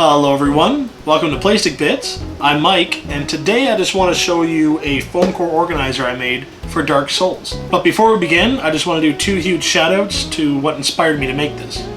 Hello everyone, welcome to Plastic Bits. I'm Mike, and today I just want to show you a Foamcore organizer I made for Dark Souls. But before we begin, I just want to do two huge shoutouts to what inspired me to make this.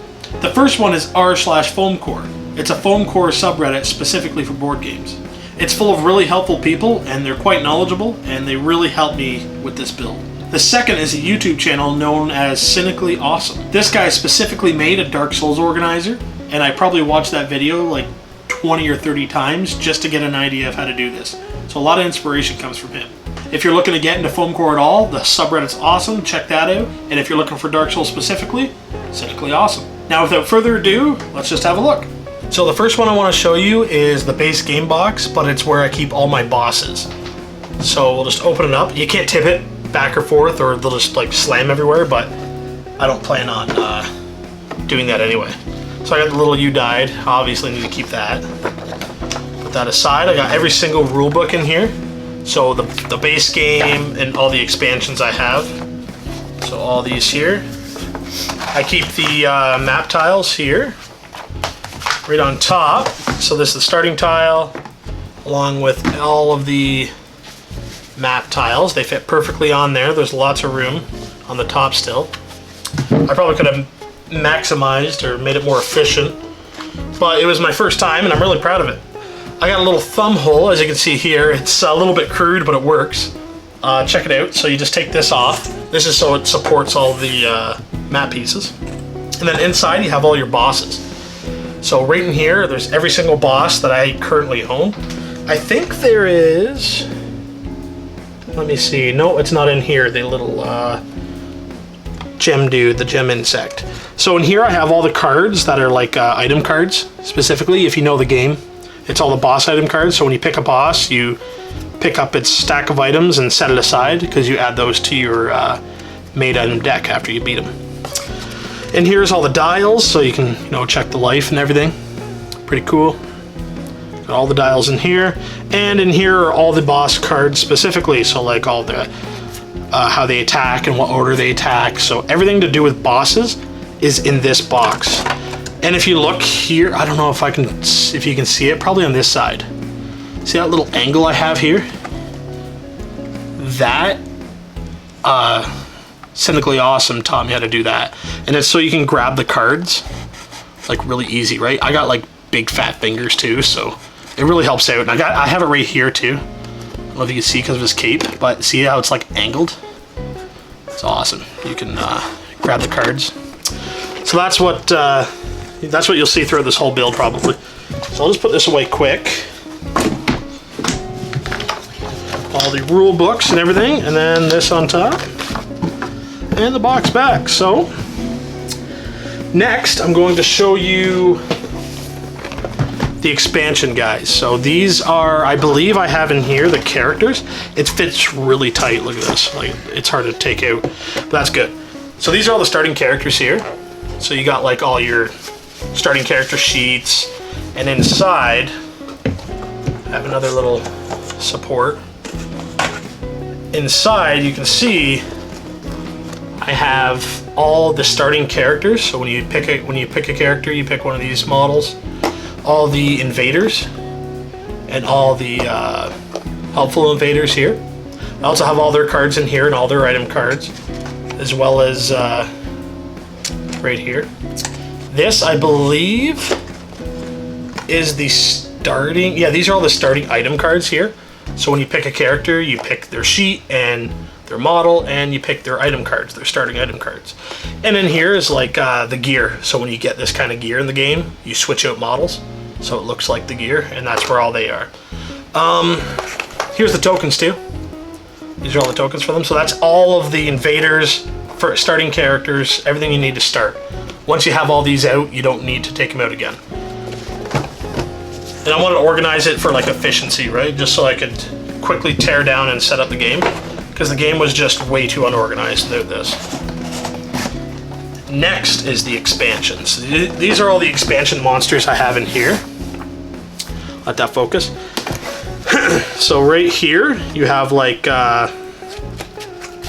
The first one is r/Foamcore. It's a Foamcore subreddit specifically for board games. It's full of really helpful people, and they're quite knowledgeable, and they really helped me with this build. The second is a YouTube channel known as Cynically Awesome. This guy specifically made a Dark Souls organizer, and I probably watched that video like 20 or 30 times just to get an idea of how to do this. So a lot of inspiration comes from him. If you're looking to get into Foamcore at all, the subreddit's awesome, check that out. And if you're looking for Dark Souls specifically, Cynically Awesome. Now without further ado, let's just have a look. So the first one I want to show you is the base game box, but it's where I keep all my bosses. So we'll just open it up. You can't tip it back or forth or they'll just like slam everywhere, but I don't plan on doing that anyway. So I got the little "you died," obviously need to keep that. Put that aside. I got every single rule book in here. So the base game and all the expansions I have. So all these here. I keep the map tiles here, right on top. So this is the starting tile, along with all of the map tiles. They fit perfectly on there. There's lots of room on the top still. I probably could have maximized or made it more efficient, but it was my first time and I'm really proud of it. I got a little thumb hole, as you can see here. It's a little bit crude, but it works. Check it out. So you just take this off. This is so it supports all the map pieces. And then inside you have all your bosses. So right in here, there's every single boss that I currently own. I think there is, let me see. No, it's not in here. The little gem dude, the gem insect. So in here I have all the cards that are like item cards, specifically if you know the game. It's all the boss item cards, so when you pick a boss, you pick up its stack of items and set it aside because you add those to your made item deck after you beat them. And here's all the dials, so you can check the life and everything. Pretty cool. Got all the dials in here, and in here are all the boss cards specifically, so like all the how they attack and what order they attack. So everything to do with bosses is in this box. And if you look here, I don't know if you can see it, probably on this side. See that little angle I have here? That Cynically Awesome taught me how to do that. And it's so you can grab the cards like really easy, right? I got like big fat fingers too, so it really helps out. And I have it right here too. I don't know if you can see because of his cape, but see how it's like angled? It's awesome. You can grab the cards. So that's what you'll see throughout this whole build probably. So I'll just put this away quick. All the rule books and everything, and then this on top, and the box back. So next I'm going to show you the expansion guys. So these are, I believe I have in here the characters. It fits really tight. Look at this. Like, it's hard to take out, but that's good. So these are all the starting characters here. So you got like all your starting character sheets, and inside I have another little support. Inside you can see I have all the starting characters. So when you pick a character, you pick one of these models. All the invaders and all the helpful invaders here. I also have all their cards in here and all their item cards, as well as right here. This, I believe, is the starting, yeah, these are all the starting item cards here. So when you pick a character, you pick their sheet and their model, and you pick their item cards, their starting item cards. And in here is like the gear. So when you get this kind of gear in the game, you switch out models so it looks like the gear, and that's where all they are. Here's the tokens too. These are all the tokens for them. So that's all of the invaders, for starting characters, everything you need to start. Once you have all these out, you don't need to take them out again. And I want to organize it for like efficiency, right? Just so I could quickly tear down and set up the game, because the game was just way too unorganized without this. Next is the expansions. These are all the expansion monsters I have in here. Let that focus. So right here, you have like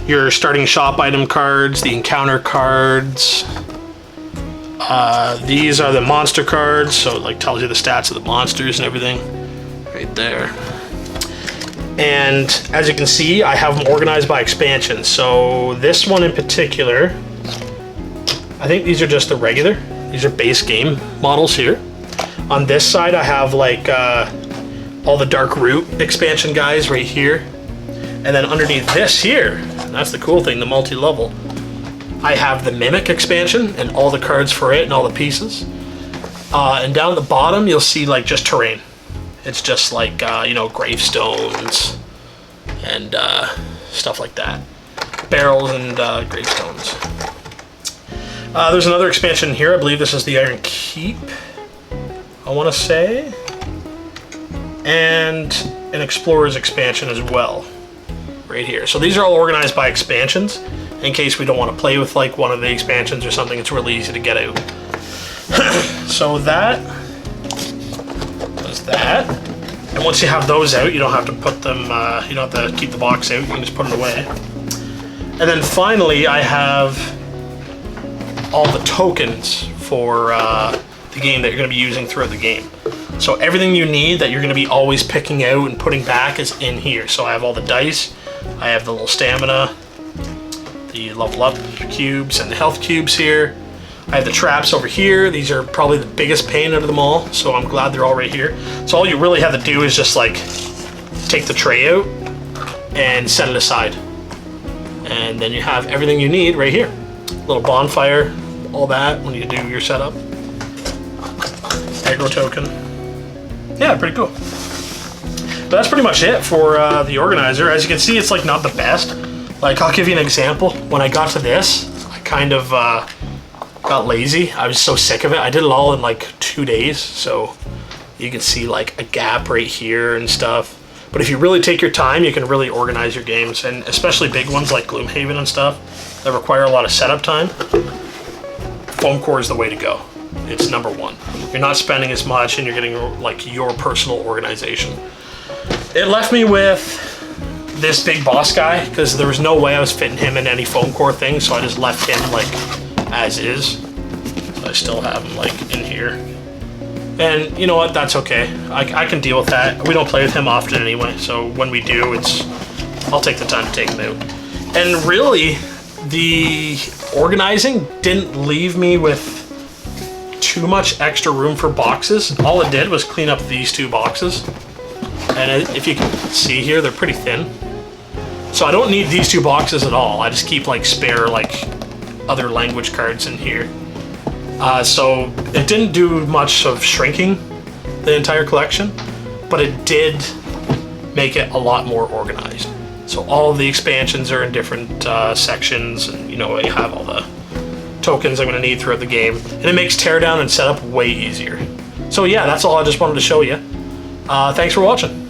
your starting shop item cards, the encounter cards, These are the monster cards, so it like tells you the stats of the monsters and everything right there. And as you can see, I have them organized by expansion. So this one in particular, I think these are just the regular. These are base game models here. On this side, I have like all the Dark Root expansion guys right here. And then underneath this here, that's the cool thing, the multi-level, I have the Mimic expansion and all the cards for it and all the pieces. And down at the bottom, you'll see like just terrain. It's just like, you know, gravestones and stuff like that. Barrels and gravestones. There's another expansion here. I believe this is the Iron Keep, I want to say. And an Explorer's expansion as well, right here. So these are all organized by expansions. In case we don't want to play with like one of the expansions or something, it's really easy to get out. So that was that. And once you have those out, you don't have to put them, you don't have to keep the box out, you can just put it away. And then finally, I have all the tokens for the game that you're going to be using throughout the game. So everything you need that you're going to be always picking out and putting back is in here. So I have all the dice, I have the little stamina, the level up cubes and the health cubes here. I have the traps over here. These are probably the biggest pain out of them all, so I'm glad they're all right here. So all you really have to do is just like take the tray out and set it aside. And then you have everything you need right here. Little bonfire, all that when you do your setup. Aggro token. Yeah, pretty cool. But that's pretty much it for the organizer. As you can see, it's like not the best. Like, I'll give you an example. When I got to this, I kind of got lazy. I was so sick of it. I did it all in like 2 days. So you can see like a gap right here and stuff. But if you really take your time, you can really organize your games. And especially big ones like Gloomhaven and stuff that require a lot of setup time. Foamcore is the way to go. It's number one. You're not spending as much and you're getting like your personal organization. It left me with this big boss guy because there was no way I was fitting him in any Foamcore thing, so I just left him like as is. So I still have him like in here. And you know what, that's okay. I can deal with that. We don't play with him often anyway, so when we do, I'll take the time to take him out. And really, the organizing didn't leave me with too much extra room for boxes. All it did was clean up these 2 boxes. And if you can see here, they're pretty thin. So I don't need these 2 boxes at all. I just keep like spare like other language cards in here. So it didn't do much of shrinking the entire collection, but it did make it a lot more organized. So all of the expansions are in different sections, and you know, you have all the tokens I'm going to need throughout the game, and it makes teardown and setup way easier. So yeah, that's all I just wanted to show you. Thanks for watching.